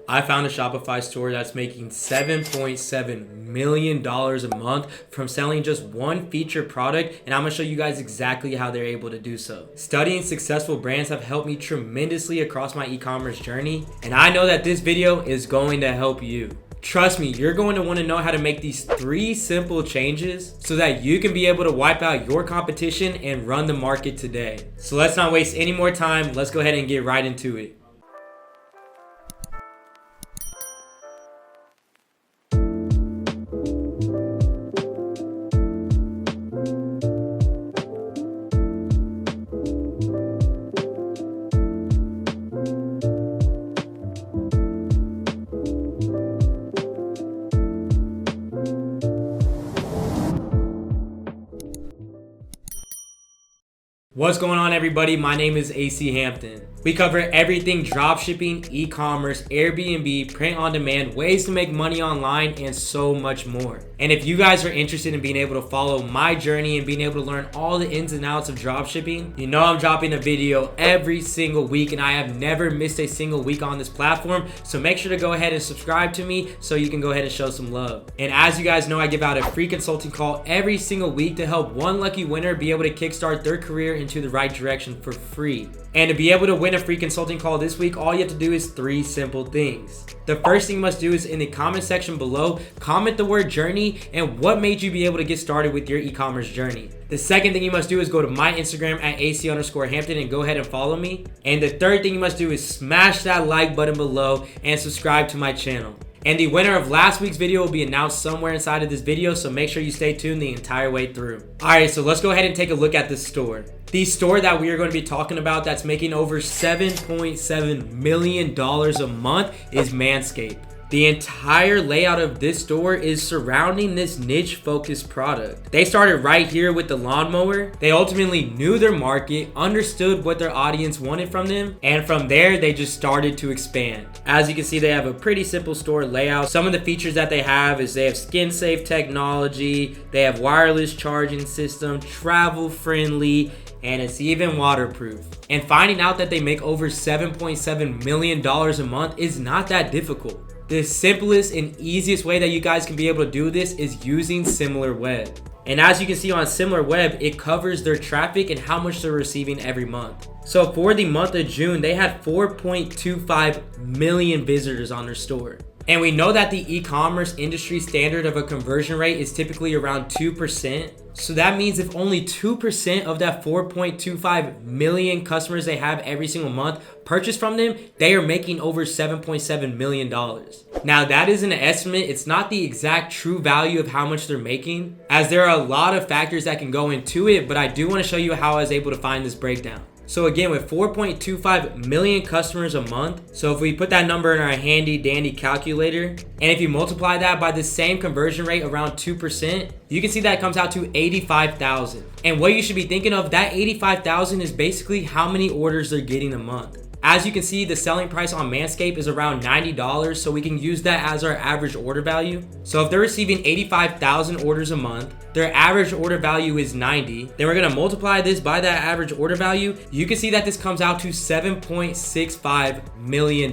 I found a Shopify store that's making $7.7 million a month from selling just one featured product, and I'm gonna show you guys exactly how they're able to do so. Studying successful brands have helped me tremendously across my e-commerce journey, and I know that this video is going to help you. Trust me, you're going to want to know how to make these 3 simple changes so that you can be able to wipe out your competition and run the market today. So let's not waste any more time. Let's go ahead and get right into it. What's going on, everybody? My name is AC Hampton. We cover everything dropshipping, e-commerce, Airbnb, print on demand, ways to make money online, and so much more. And if you guys are interested in being able to follow my journey and being able to learn all the ins and outs of dropshipping, you know I'm dropping a video every single week, and I have never missed a single week on this platform. So make sure to go ahead and subscribe to me so you can go ahead and show some love. And as you guys know, I give out a free consulting call every single week to help one lucky winner be able to kickstart their career into the right direction for free. And to be able to win a free consulting call this week, all you have to do is 3 simple things. The first thing you must do is in the comment section below, comment the word journey and what made you be able to get started with your e-commerce journey. The second thing you must do is go to my Instagram at AC_Hampton and go ahead and follow me. And the third thing you must do is smash that like button below and subscribe to my channel. And the winner of last week's video will be announced somewhere inside of this video, so make sure you stay tuned the entire way through. Alright, so let's go ahead and take a look at this store. The store that we are going to be talking about that's making over $7.7 million a month is Manscaped. The entire layout of this store is surrounding this niche focused product. They started right here with the lawnmower. They ultimately knew their market, understood what their audience wanted from them, and from there they just started to expand. As you can see, they have a pretty simple store layout. Some of the features that they have is they have skin safe technology, they have wireless charging system, travel friendly, and it's even waterproof. And finding out that they make over $7.7 million a month is not that difficult. The simplest and easiest way that you guys can be able to do this is using SimilarWeb. And as you can see on SimilarWeb, it covers their traffic and how much they're receiving every month. So for the month of June, they had 4.25 million visitors on their store. And we know that the e-commerce industry standard of a conversion rate is typically around 2%. So that means if only 2% of that 4.25 million customers they have every single month purchase from them, they are making over $7.7 million. Now that is an estimate. It's not the exact true value of how much they're making, as there are a lot of factors that can go into it, but I do want to show you how I was able to find this breakdown. So again, with 4.25 million customers a month, so if we put that number in our handy dandy calculator, and if you multiply that by the same conversion rate around 2%, you can see that comes out to 85,000. And what you should be thinking of, that 85,000 is basically how many orders they're getting a month. As you can see, the selling price on Manscaped is around $90, so we can use that as our average order value. So if they're receiving 85,000 orders a month, their average order value is 90. Then we're gonna multiply this by that average order value. You can see that this comes out to $7.65 million.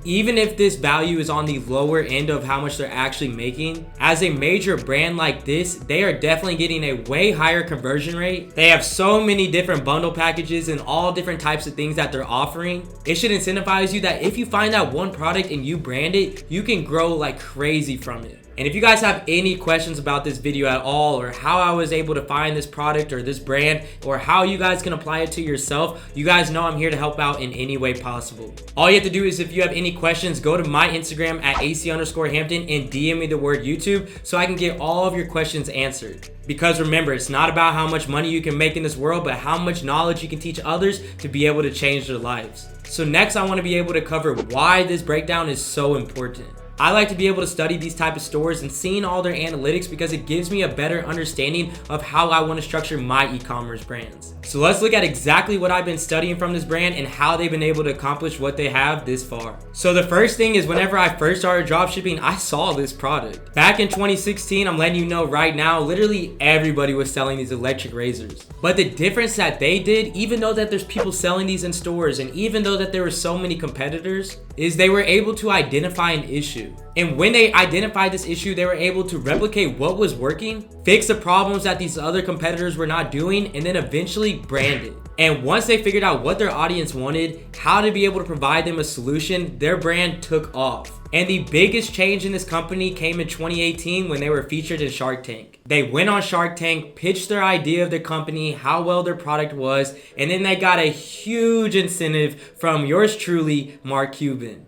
Even if this value is on the lower end of how much they're actually making, as a major brand like this, they are definitely getting a way higher conversion rate. They have so many different bundle packages and all different types of things that they're offering. It should incentivize you that if you find that one product and you brand it, you can grow like crazy from it. And if you guys have any questions about this video at all, or how I was able to find this product or this brand, or how you guys can apply it to yourself, you guys know I'm here to help out in any way possible. All you have to do is, if you have any questions, go to my Instagram at AC_Hampton and DM me the word YouTube so I can get all of your questions answered. Because remember, it's not about how much money you can make in this world, but how much knowledge you can teach others to be able to change their lives. So next, I want to be able to cover why this breakdown is so important. I like to be able to study these type of stores and seeing all their analytics because it gives me a better understanding of how I want to structure my e-commerce brands. So let's look at exactly what I've been studying from this brand and how they've been able to accomplish what they have this far. So the first thing is, whenever I first started dropshipping, I saw this product. Back in 2016, I'm letting you know right now, literally everybody was selling these electric razors. But the difference that they did, even though that there's people selling these in stores, and even though that there were so many competitors, is they were able to identify an issue. And when they identified this issue, they were able to replicate what was working, fix the problems that these other competitors were not doing, and then eventually brand it. And once they figured out what their audience wanted, how to be able to provide them a solution, their brand took off. And the biggest change in this company came in 2018 when they were featured in Shark Tank. They went on Shark Tank, pitched their idea of their company, how well their product was, and then they got a huge incentive from yours truly, Mark Cuban.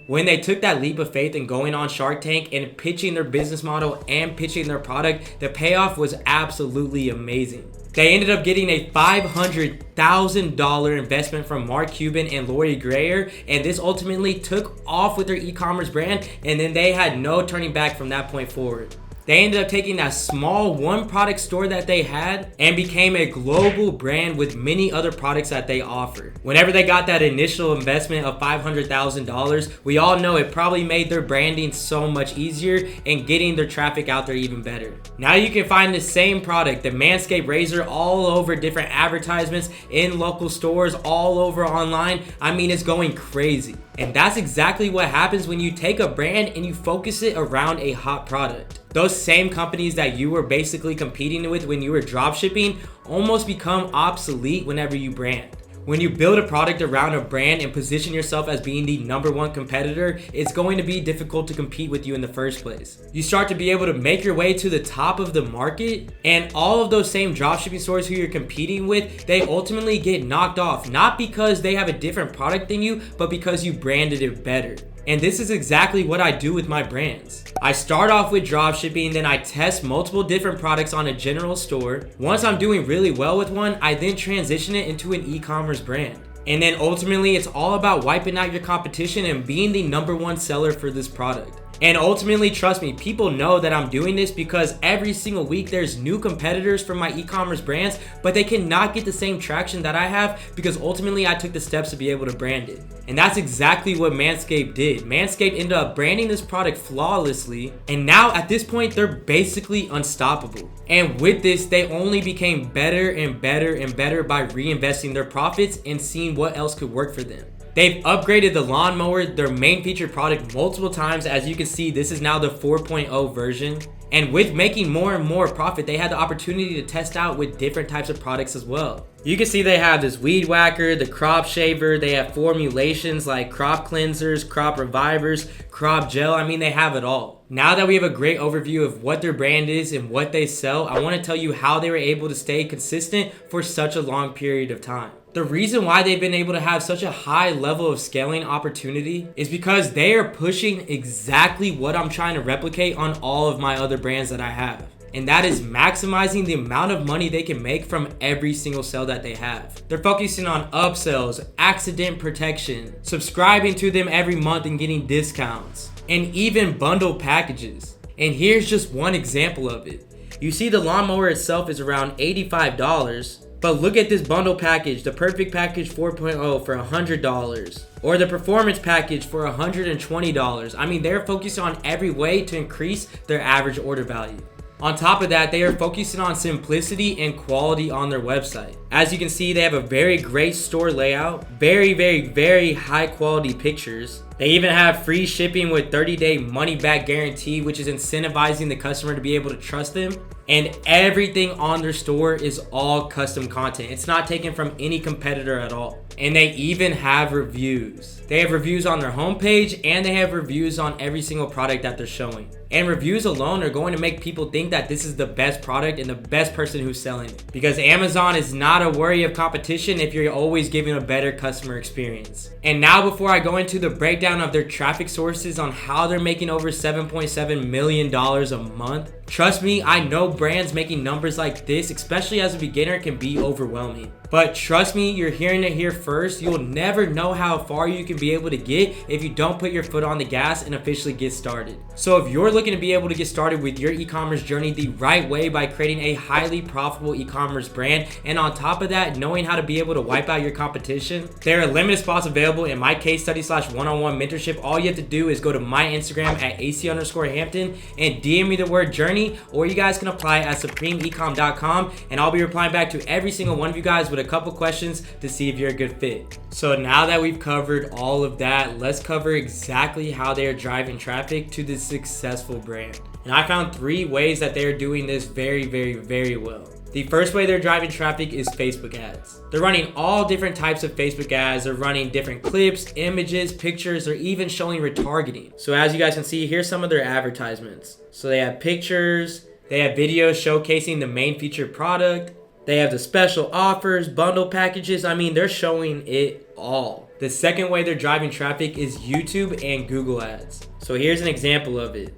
When they took that leap of faith in going on Shark Tank and pitching their business model and pitching their product, the payoff was absolutely amazing. They ended up getting a $500,000 investment from Mark Cuban and Lori Greer, and this ultimately took off with their e-commerce brand, and then they had no turning back from that point forward. They ended up taking that small one product store that they had and became a global brand with many other products that they offer. Whenever they got that initial investment of $500,000, we all know it probably made their branding so much easier and getting their traffic out there even better. Now you can find the same product, the Manscaped razor, all over different advertisements in local stores, all over online. I mean, it's going crazy. And that's exactly what happens when you take a brand and you focus it around a hot product. Those same companies that you were basically competing with when you were dropshipping almost become obsolete whenever you brand. When you build a product around a brand and position yourself as being the #1 competitor, it's going to be difficult to compete with you in the first place. You start to be able to make your way to the top of the market, and all of those same dropshipping stores who you're competing with, they ultimately get knocked off, not because they have a different product than you, but because you branded it better. And this is exactly what I do with my brands. I start off with dropshipping, then I test multiple different products on a general store. Once I'm doing really well with one, I then transition it into an e-commerce brand. And then ultimately, it's all about wiping out your competition and being the #1 seller for this product. And ultimately, trust me, people know that I'm doing this because every single week there's new competitors for my e-commerce brands, but they cannot get the same traction that I have because ultimately I took the steps to be able to brand it. And that's exactly what Manscaped did. Manscaped ended up branding this product flawlessly, and now at this point, they're basically unstoppable. And with this, they only became better and better and better by reinvesting their profits and seeing what else could work for them. They've upgraded the lawnmower, their main featured product, multiple times. As you can see, this is now the 4.0 version. And with making more and more profit, they had the opportunity to test out with different types of products as well. You can see they have this weed whacker, the crop shaver, they have formulations like crop cleansers, crop revivers, crop gel. I mean, they have it all. Now that we have a great overview of what their brand is and what they sell, I want to tell you how they were able to stay consistent for such a long period of time. The reason why they've been able to have such a high level of scaling opportunity is because they are pushing exactly what I'm trying to replicate on all of my other brands that I have. And that is maximizing the amount of money they can make from every single sale that they have. They're focusing on upsells, accident protection, subscribing to them every month and getting discounts, and even bundle packages. And here's just one example of it. You see the lawnmower itself is around $85. But look at this bundle package, the Perfect Package 4.0 for $100, or the Performance Package for $120. I mean, they're focused on every way to increase their average order value. On top of that, they are focusing on simplicity and quality on their website. As you can see, they have a very great store layout, very high quality pictures. They even have free shipping with 30-day money-back guarantee, which is incentivizing the customer to be able to trust them. And everything on their store is all custom content. It's not taken from any competitor at all. And they even have reviews. They have reviews on their homepage, and they have reviews on every single product that they're showing. And reviews alone are going to make people think that this is the best product and the best person who's selling it. Because Amazon is not a worry of competition if you're always giving a better customer experience. And now, before I go into the breakdown of their traffic sources on how they're making over $7.7 million a month, trust me, I know brands making numbers like this, especially as a beginner, can be overwhelming. But trust me, you're hearing it here first. You'll never know how far you can be able to get if you don't put your foot on the gas and officially get started. So if you're looking to be able to get started with your e-commerce journey the right way by creating a highly profitable e-commerce brand, and on top of that, knowing how to be able to wipe out your competition, there are limited spots available in my case study / one-on-one mentorship. All you have to do is go to my Instagram at AC_Hampton and DM me the word journey, or you guys can apply at supremeecom.com, and I'll be replying back to every single one of you guys with a couple questions to see if you're a good fit. So now that we've covered all of that, let's cover exactly how they are driving traffic to this successful brand. And I found 3 ways that they're doing this very, very, very well. The first way they're driving traffic is Facebook ads. They're running all different types of Facebook ads. They're running different clips, images, pictures. They're even showing retargeting. So as you guys can see, here's some of their advertisements. So they have pictures, they have videos showcasing the main featured product. They have the special offers, bundle packages. I mean, they're showing it all. The second way they're driving traffic is YouTube and Google ads. So here's an example of it.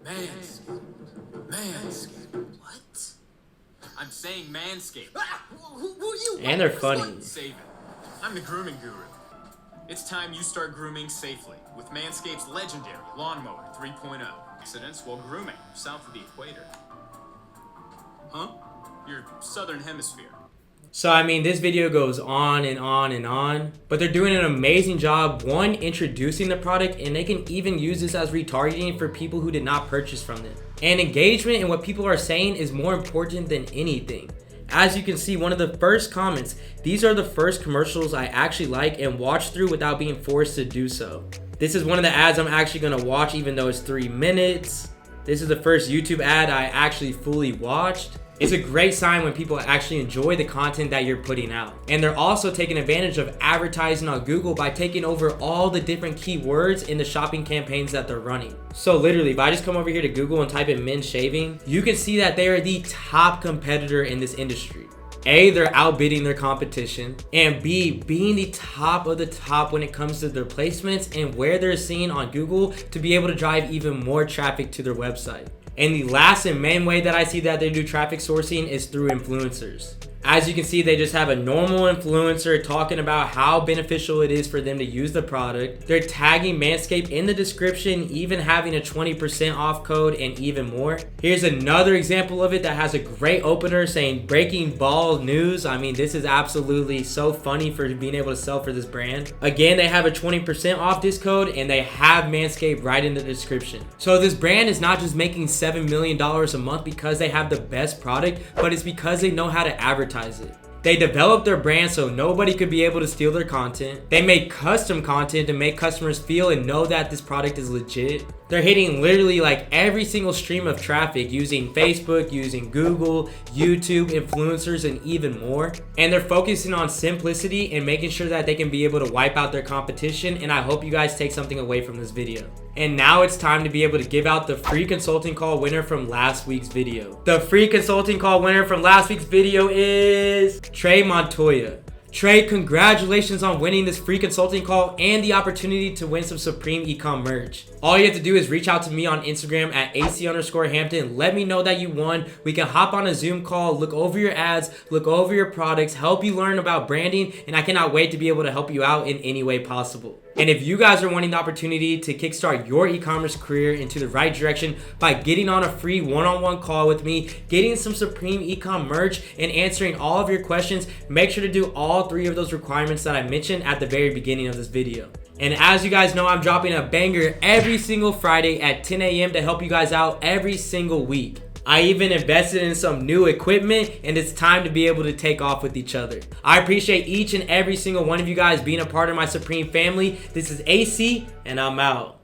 Manscaped. What? I'm saying Manscaped. Who are you? And they're funny. Save it. I'm the grooming guru. It's time you start grooming safely with Manscaped's legendary Lawnmower 3.0. Accidents while grooming south of the equator. Huh? Your southern hemisphere. So I mean, this video goes on and on and on, but they're doing an amazing job, one, introducing the product, and they can even use this as retargeting for people who did not purchase from them. And engagement in what people are saying is more important than anything. As you can see, one of the first comments, these are the first commercials I actually like and watch through without being forced to do so. This is one of the ads I'm actually gonna watch even though it's 3 minutes. This is the first YouTube ad I actually fully watched. It's a great sign when people actually enjoy the content that you're putting out. And they're also taking advantage of advertising on Google by taking over all the different keywords in the shopping campaigns that they're running. So literally, if I just come over here to Google and type in men shaving, you can see that they are the top competitor in this industry. A, they're outbidding their competition, and B, being the top of the top when it comes to their placements and where they're seen on Google to be able to drive even more traffic to their website. And the last and main way that I see that they do traffic sourcing is through influencers. As you can see, they just have a normal influencer talking about how beneficial it is for them to use the product. They're tagging Manscaped in the description, even having a 20% off code and even more. Here's another example of it that has a great opener saying breaking ball news. I mean, this is absolutely so funny for being able to sell for this brand. Again, they have a 20% off this code and they have Manscaped right in the description. So this brand is not just making $7 million a month because they have the best product, but it's because they know how to advertise it. They developed their brand so nobody could be able to steal their content. They make custom content to make customers feel and know that this product is legit. They're hitting literally like every single stream of traffic using Facebook, using Google, YouTube, influencers, and even more. And they're focusing on simplicity and making sure that they can be able to wipe out their competition. And I hope you guys take something away from this video. And now it's time to be able to give out the free consulting call winner from last week's video. The free consulting call winner from last week's video is Trey Montoya. Trey, congratulations on winning this free consulting call and the opportunity to win some Supreme Ecom merch. All you have to do is reach out to me on Instagram at AC_Hampton. Let me know that you won. We can hop on a Zoom call, look over your ads, look over your products, help you learn about branding, and I cannot wait to be able to help you out in any way possible. And if you guys are wanting the opportunity to kickstart your e-commerce career into the right direction by getting on a free one-on-one call with me, getting some Supreme Ecom merch, and answering all of your questions, make sure to do all 3 of those requirements that I mentioned at the very beginning of this video. And as you guys know, I'm dropping a banger every single Friday at 10 a.m. to help you guys out every single week. I even invested in some new equipment, and it's time to be able to take off with each other. I appreciate each and every single one of you guys being a part of my Supreme family. This is AC, and I'm out.